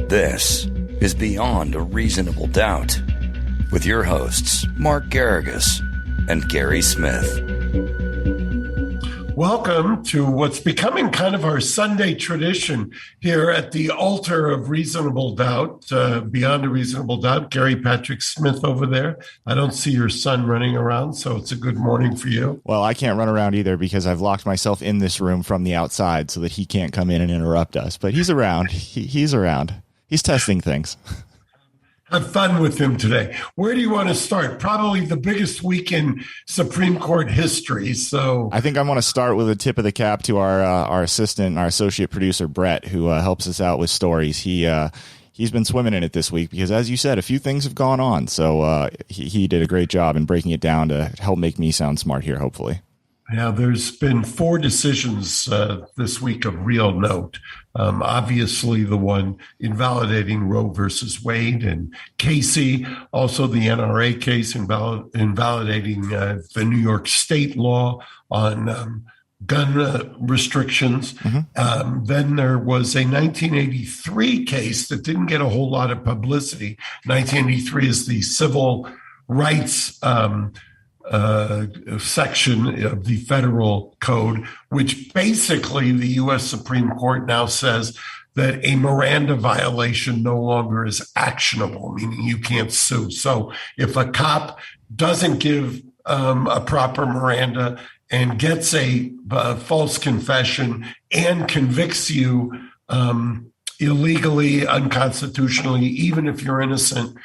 This is Beyond a Reasonable Doubt with your hosts, Mark Garrigus and Gary Smith. Welcome to what's becoming kind of our Sunday tradition here at the altar of reasonable doubt, Beyond a Reasonable Doubt. Gary Patrick Smith over there. I don't see your son running around, so it's a good morning for you. Well, I can't run around either because I've locked myself in this room from the outside so that he can't come in and interrupt us. But he's around. He's around. He's testing things. Have fun with him today. Where do you want to start? Probably the biggest week in Supreme Court history. So I think I want to start with a tip of the cap to our assistant, our associate producer, Brett, who helps us out with stories. He's been swimming in it this week because, as you said, a few things have gone on. So he did a great job in breaking it down to help make me sound smart here, hopefully. Yeah, there's been 4 decisions this week of real note. Obviously, the one invalidating Roe versus Wade and Casey, also the NRA case invalidating the New York state law on gun restrictions. Mm-hmm. Then there was a 1983 case that didn't get a whole lot of publicity. 1983 is the civil rights section of the federal code, which basically the U.S. Supreme Court now says that a Miranda violation no longer is actionable, meaning you can't sue. So if a cop doesn't give a proper Miranda and gets a false confession and convicts you illegally, unconstitutionally, even if you're innocent,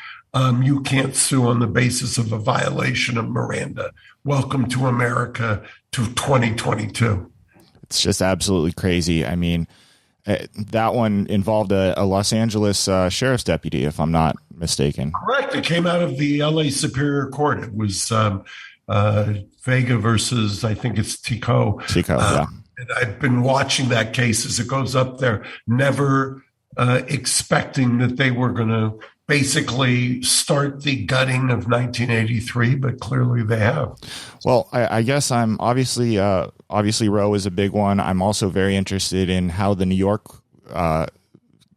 you can't sue on the basis of a violation of Miranda. Welcome to America to 2022. It's just absolutely crazy. I mean, that one involved a Los Angeles sheriff's deputy, if I'm not mistaken. Correct. It came out of the LA Superior Court. It was Vega versus, I think it's Tico. Yeah. And I've been watching that case as it goes up there, never expecting that they were going to basically start the gutting of 1983, but clearly they have. Well, I guess I'm obviously Roe is a big one. I'm also very interested in how the New York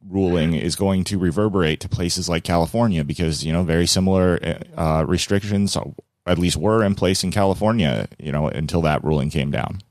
ruling is going to reverberate to places like California, because, very similar restrictions at least were in place in California, until that ruling came down.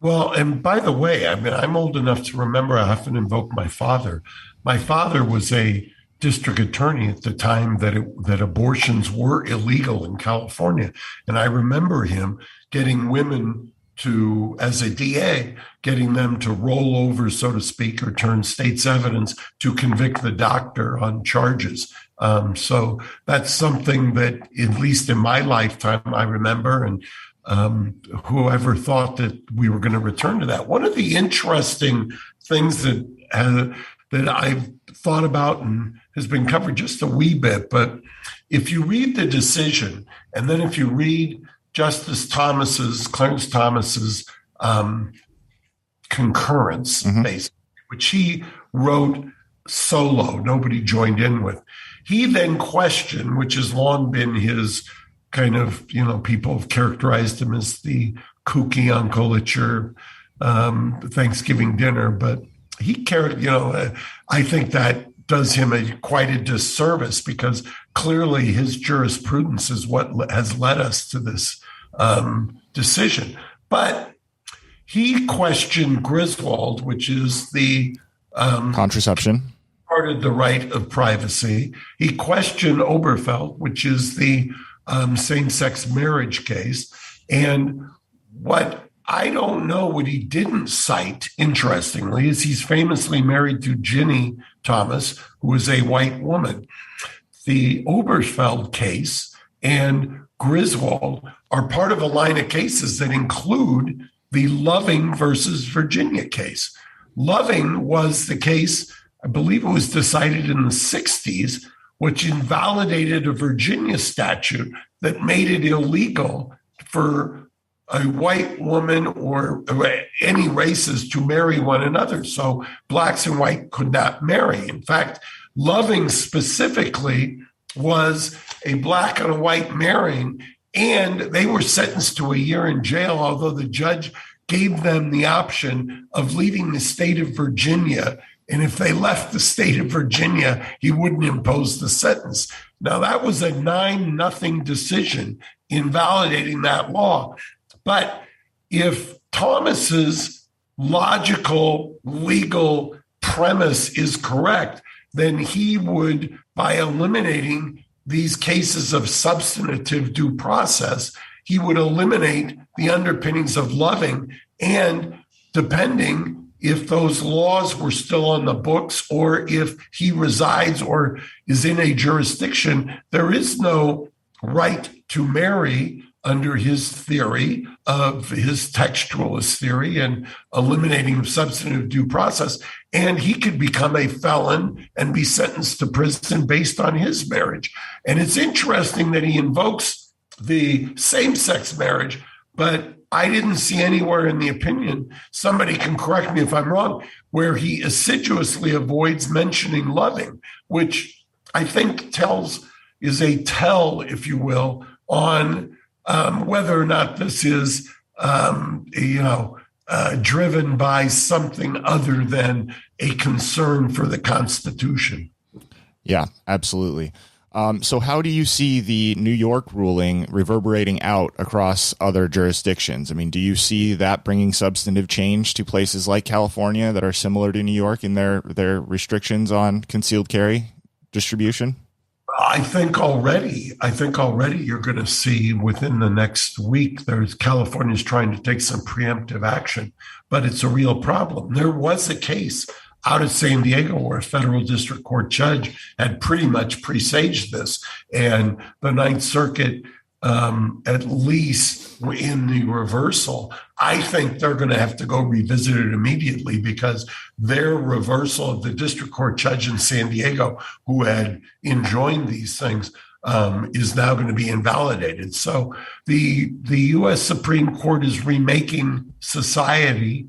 Well, and by the way, I mean, I'm old enough to remember I often invoke my father. My father was a district attorney at the time that abortions were illegal in California. And I remember him getting women to, as a DA, getting them to roll over, so to speak, or turn state's evidence to convict the doctor on charges. So that's something that, at least in my lifetime, I remember. And whoever thought that we were going to return to that. One of the interesting things that I've thought about and has been covered just a wee bit, but if you read the decision, and then if you read Clarence Thomas's concurrence, mm-hmm. basically, which he wrote solo, nobody joined in with, he then questioned, which has long been his kind of, people have characterized him as the kooky uncle at your Thanksgiving dinner, but he I think that does him quite a disservice, because clearly his jurisprudence is what has led us to this decision. But he questioned Griswold, which is the contraception, started the right of privacy. He questioned Oberfeld, which is the same-sex marriage case. And what I don't know what he didn't cite, interestingly, is he's famously married to Ginny Thomas, who is a white woman. The Oberfeld case and Griswold are part of a line of cases that include the Loving versus Virginia case. Loving was the case, I believe it was decided in the 60s, which invalidated a Virginia statute that made it illegal for a white woman or any races to marry one another. So blacks and white could not marry. In fact, Loving specifically was a black and a white marrying, and they were sentenced to a year in jail, although the judge gave them the option of leaving the state of Virginia And if they left the state of Virginia, he wouldn't impose the sentence. Now, that was a 9-0 decision invalidating that law. But if Thomas's logical, legal premise is correct, then he would, by eliminating these cases of substantive due process, he would eliminate the underpinnings of Loving. And depending if those laws were still on the books or if he resides or is in a jurisdiction, there is no right to marry under his theory of his textualist theory and eliminating substantive due process. And he could become a felon and be sentenced to prison based on his marriage. And it's interesting that he invokes the same-sex marriage, but I didn't see anywhere in the opinion, somebody can correct me if I'm wrong, where he assiduously avoids mentioning Loving, which I think is a tell, if you will, on whether or not this is, driven by something other than a concern for the Constitution. Yeah, absolutely. So how do you see the New York ruling reverberating out across other jurisdictions? I mean, do you see that bringing substantive change to places like California that are similar to New York in their restrictions on concealed carry distribution? I think already you're going to see within the next week, California's trying to take some preemptive action, but it's a real problem. There was a case out of San Diego where a federal district court judge had pretty much presaged this. And the Ninth Circuit, at least in the reversal, I think they're going to have to go revisit it immediately because their reversal of the district court judge in San Diego who had enjoined these things is now going to be invalidated. So the U.S. Supreme Court is remaking society.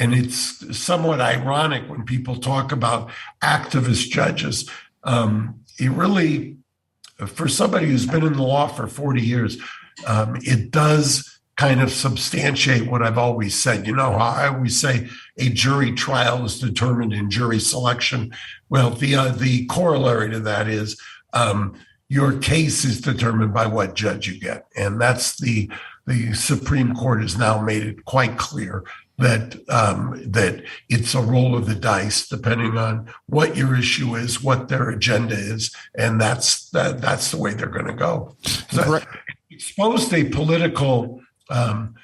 And it's somewhat ironic when people talk about activist judges. It really, for somebody who's been in the law for 40 years, it does kind of substantiate what I've always said. You know how I always say a jury trial is determined in jury selection? Well, the corollary to that is your case is determined by what judge you get. And that's the Supreme Court has now made it quite clear that it's a roll of the dice depending on what your issue is, what their agenda is, and that's the way they're going to go. So it exposed a political kind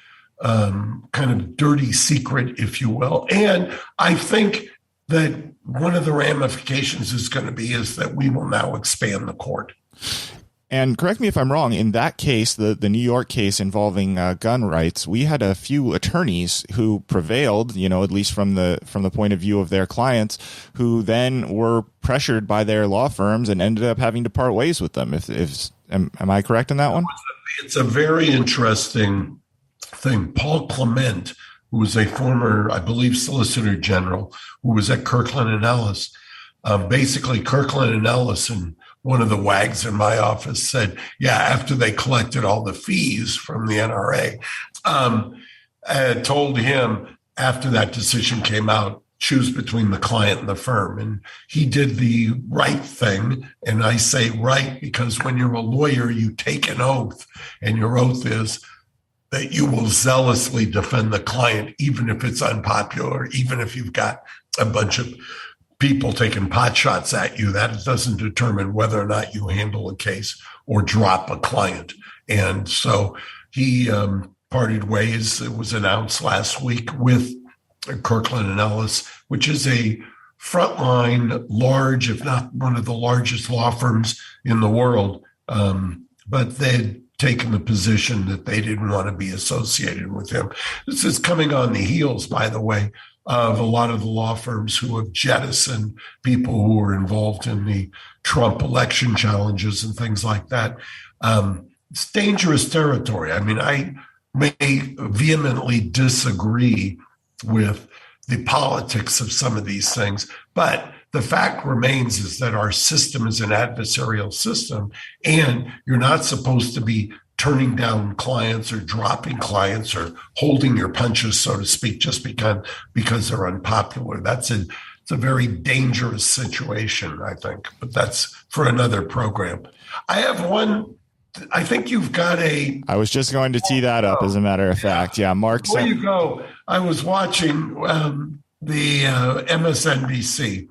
of dirty secret, if you will, and I think that one of the ramifications is going to be is that we will now expand the court. And correct me if I'm wrong, in that case, the New York case involving gun rights, we had a few attorneys who prevailed, at least from the point of view of their clients, who then were pressured by their law firms and ended up having to part ways with them. Am I correct in that one? It's a very interesting thing. Paul Clement, who was a former, I believe, Solicitor General, who was at Kirkland and Ellis, basically Kirkland and Ellis and one of the wags in my office said, yeah, after they collected all the fees from the NRA, told him after that decision came out, choose between the client and the firm. And he did the right thing. And I say right because when you're a lawyer, you take an oath, and your oath is that you will zealously defend the client, even if it's unpopular, even if you've got a bunch of people taking pot shots at you. That doesn't determine whether or not you handle a case or drop a client. And so he parted ways. It was announced last week with Kirkland and Ellis, which is a frontline, large, if not one of the largest law firms in the world. But they'd taken the position that they didn't want to be associated with him. This is coming on the heels, by the way, of a lot of the law firms who have jettisoned people who were involved in the Trump election challenges and things like that. It's dangerous territory. I mean, I may vehemently disagree with the politics of some of these things, but the fact remains is that our system is an adversarial system, and you're not supposed to be turning down clients or dropping clients or holding your punches, so to speak, just because they're unpopular. It's a very dangerous situation, I think, but that's for another program. I have one. I think you've got I was just going to tee that up, as a matter of fact. Yeah, Mark. Before you go, I was watching the MSNBC,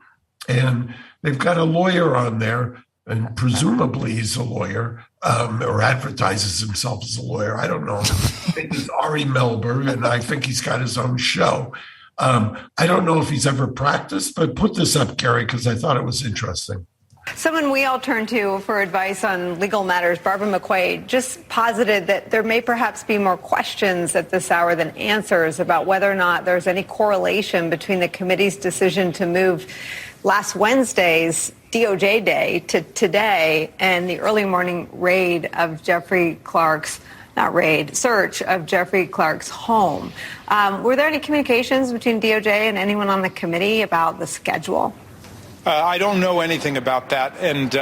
and they've got a lawyer on there, and presumably he's a lawyer, or advertises himself as a lawyer. I don't know. I think it's Ari Melber, and I think he's got his own show. I don't know if he's ever practiced, but put this up, Gary, because I thought it was interesting. Someone we all turn to for advice on legal matters, Barbara McQuaid, just posited that there may perhaps be more questions at this hour than answers about whether or not there's any correlation between the committee's decision to move last Wednesday's DOJ day to today and the early morning raid of Jeffrey Clark's, search of Jeffrey Clark's home. Were there any communications between DOJ and anyone on the committee about the schedule? I don't know anything about that. And,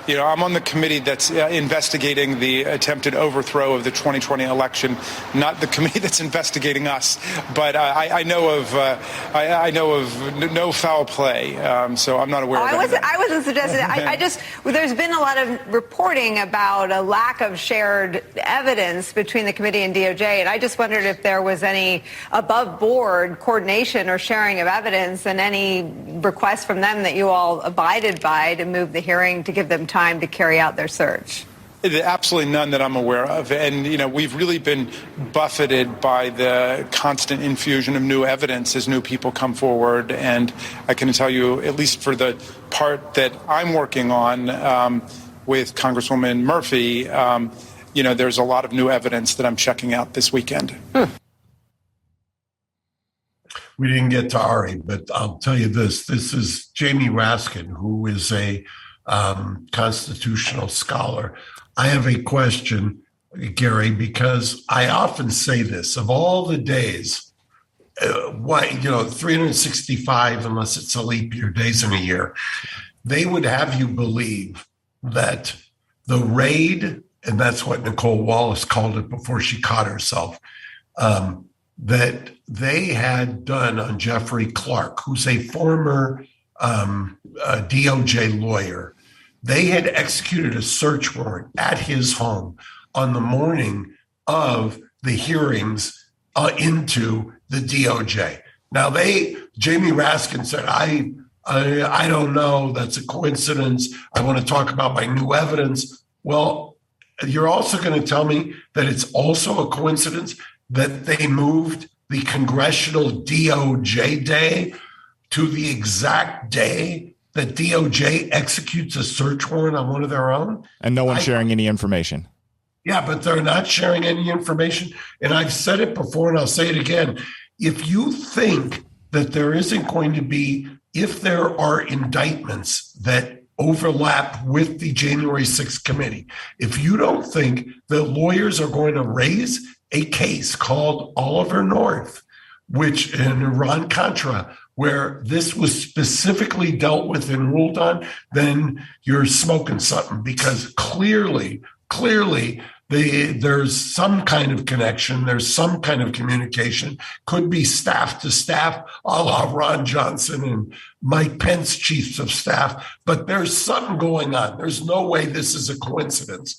I'm on the committee that's investigating the attempted overthrow of the 2020 election, not the committee that's investigating us. But I know of no foul play, so I'm not aware of anything. I wasn't suggesting that. There's been a lot of reporting about a lack of shared evidence between the committee and DOJ, and I just wondered if there was any above-board coordination or sharing of evidence and any requests from them that you all abided by to move the hearing to give them time to carry out their search. Absolutely none that I'm aware of. And, we've really been buffeted by the constant infusion of new evidence as new people come forward. And I can tell you, at least for the part that I'm working on with Congresswoman Murphy, there's a lot of new evidence that I'm checking out this weekend. We didn't get to Ari, but I'll tell you this. This is Jamie Raskin, who is a constitutional scholar. I have a question, Gary, because I often say this: of all the days, 365, unless it's a leap year, days in a year, they would have you believe that the raid, and that's what Nicole Wallace called it before she caught herself, that they had done on Jeffrey Clark, who's a former DOJ lawyer. They had executed a search warrant at his home on the morning of the hearings into the DOJ. Now, Jamie Raskin said, I don't know, that's a coincidence. I want to talk about my new evidence. Well, you're also going to tell me that it's also a coincidence that they moved the congressional DOJ day to the exact day that DOJ executes a search warrant on one of their own. And no one's sharing any information. Yeah, but they're not sharing any information. And I've said it before, and I'll say it again. If you think that there isn't going to be, if there are indictments that overlap with the January 6th committee, if you don't think that lawyers are going to raise a case called Oliver North, which in Iran-Contra, where this was specifically dealt with and ruled on, then you're smoking something, because clearly there's some kind of connection, there's some kind of communication, could be staff to staff, a la Ron Johnson and Mike Pence, chiefs of staff, but there's something going on. There's no way this is a coincidence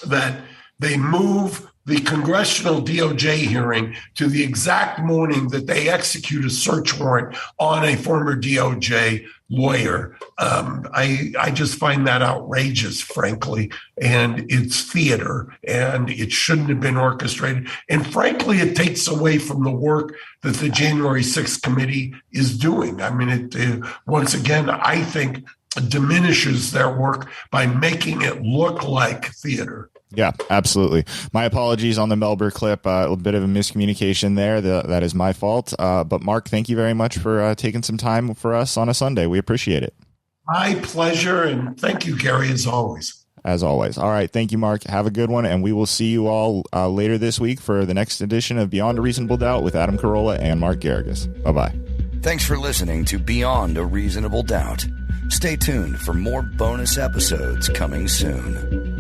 that they move the congressional DOJ hearing to the exact morning that they execute a search warrant on a former DOJ lawyer. I just find that outrageous, frankly, and it's theater, and it shouldn't have been orchestrated. And frankly, it takes away from the work that the January 6th committee is doing. I mean, it once again, I think, diminishes their work by making it look like theater. Yeah, absolutely. My apologies on the Melber clip. A bit of a miscommunication there. That is my fault. But Mark, thank you very much for taking some time for us on a Sunday. We appreciate it. My pleasure. And thank you, Gary, as always. As always. All right. Thank you, Mark. Have a good one. And we will see you all later this week for the next edition of Beyond a Reasonable Doubt with Adam Carolla and Mark Garrigus. Bye-bye. Thanks for listening to Beyond a Reasonable Doubt. Stay tuned for more bonus episodes coming soon.